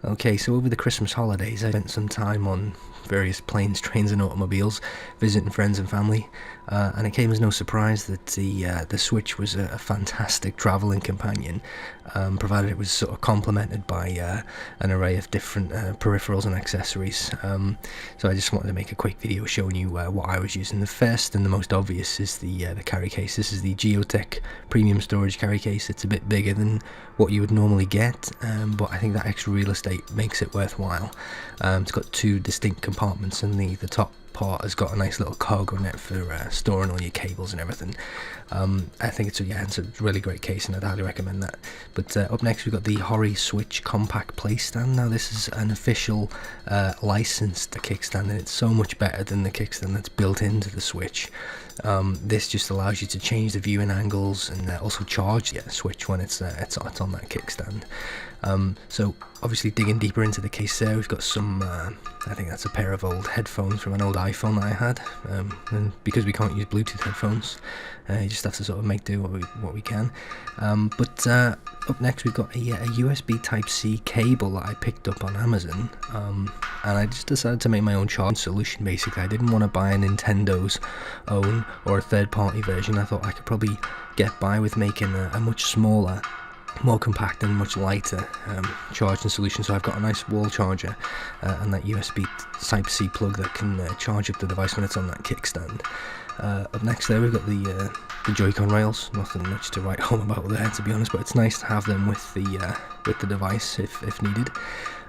Okay, so over the Christmas holidays, I spent some time on various planes, trains, and automobiles, visiting friends and family, and it came as no surprise that the Switch was a fantastic travelling companion, provided it was sort of complemented by an array of different peripherals and accessories. So I just wanted to make a quick video showing you what I was using. The first and the most obvious is the carry case. This is the Geotech premium storage carry case. It's a bit bigger than what you would normally get, but I think that extra real estate makes it worthwhile. It's got two distinct compartments, and the top part has got a nice little cargo net for storing all your cables and everything. I think it's a really great case, and I'd highly recommend that. But up next we've got the Hori Switch compact play stand. Now this is an official licensed kickstand, and it's so much better than the kickstand that's built into the Switch. This just allows you to change the viewing angles and also charge the Switch when it's on that kickstand. So obviously digging deeper into the case there, we've got some, I think that's a pair of old headphones from an old iPhone that I had, and because we can't use Bluetooth headphones, you just have to sort of make do what we can. But up next we've got a USB Type-C cable that I picked up on Amazon, and I just decided to make my own charging solution. Basically, I didn't want to buy a Nintendo's own or a third-party version. I thought I could probably get by with making a much smaller, more compact and much lighter charging solution. So I've got a nice wall charger and that USB Type-C plug that can charge up the device when it's on that kickstand. Up next there we've got the Joy-Con rails. Nothing much to write home about there, to be honest, but it's nice to have them with the device if needed.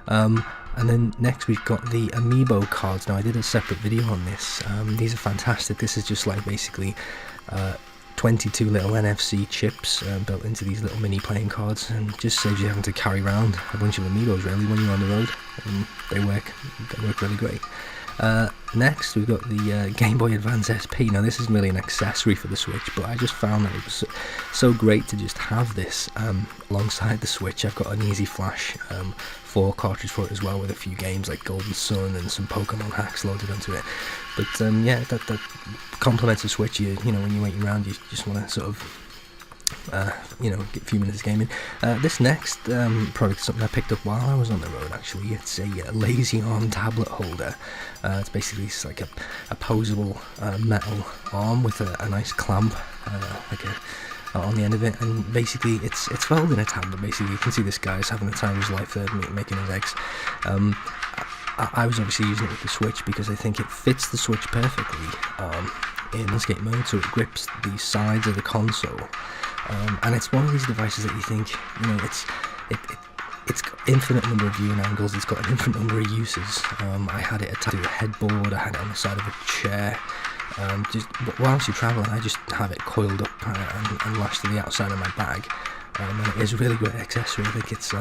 And then next we've got the Amiibo cards. Now I did a separate video on this. These are fantastic. This is just like basically 22 little NFC chips built into these little mini playing cards, and just saves you having to carry around a bunch of Amiibos really when you're on the road. They work really great. Next we've got the Game Boy Advance SP. Now this isn't really an accessory for the Switch, but I just found that it was so great to just have this alongside the Switch. I've got an Easy Flash 4 cartridge for it as well, with a few games like Golden Sun and some Pokemon hacks loaded onto it. But yeah, that complements the Switch. You know, when you're waiting around, you just want to sort of get a few minutes of gaming. This next product is something I picked up while I was on the road, actually. It's a lazy arm tablet holder. It's basically just like a posable metal arm with a nice clamp on the end of it, and basically it's holding a tablet. Basically, you can see this guy's having the time of his life there, making his eggs. I was obviously using it with the Switch because I think it fits the Switch perfectly in escape mode, so it grips the sides of the console. And it's one of these devices that you think, it's got infinite number of viewing angles, it's got an infinite number of uses. I had it attached to a headboard, I had it on the side of a chair. Just whilst you're travelling, I just have it coiled up and lashed to the outside of my bag. And it is a really great accessory. I think it's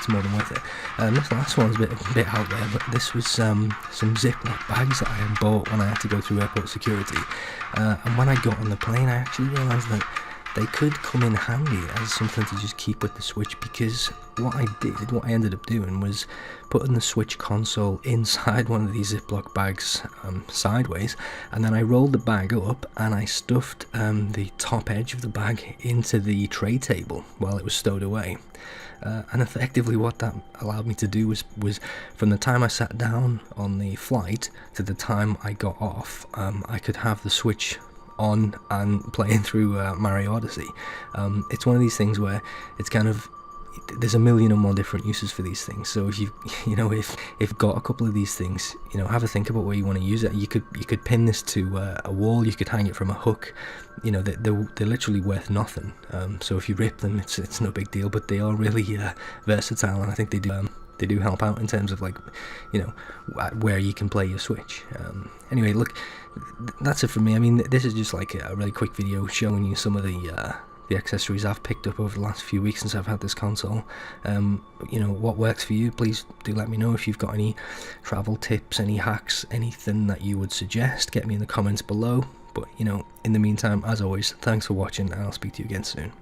more than worth it. This last one's a bit out there, but this was some Ziploc bags that I had bought when I had to go through airport security. And when I got on the plane, I actually realised that they could come in handy as something to just keep with the Switch, because what I ended up doing was putting the Switch console inside one of these Ziploc bags sideways, and then I rolled the bag up and I stuffed the top edge of the bag into the tray table while it was stowed away. And effectively what that allowed me to do was from the time I sat down on the flight to the time I got off, I could have the Switch on and playing through Mario Odyssey. It's one of these things where it's kind of, there's a million or more different uses for these things. So if if you've got a couple of these things, have a think about where you want to use it. You could pin this to a wall, you could hang it from a hook. They're literally worth nothing. So if you rip them, it's no big deal, but they are really versatile, and I think they do help out in terms of where you can play your Switch. Anyway, look, that's it for me. I mean, this is just like a really quick video showing you some of the accessories I've picked up over the last few weeks since I've had this console. What works for you, please do let me know. If you've got any travel tips, any hacks, anything that you would suggest, get me in the comments below. But in the meantime, as always, thanks for watching, and I'll speak to you again soon.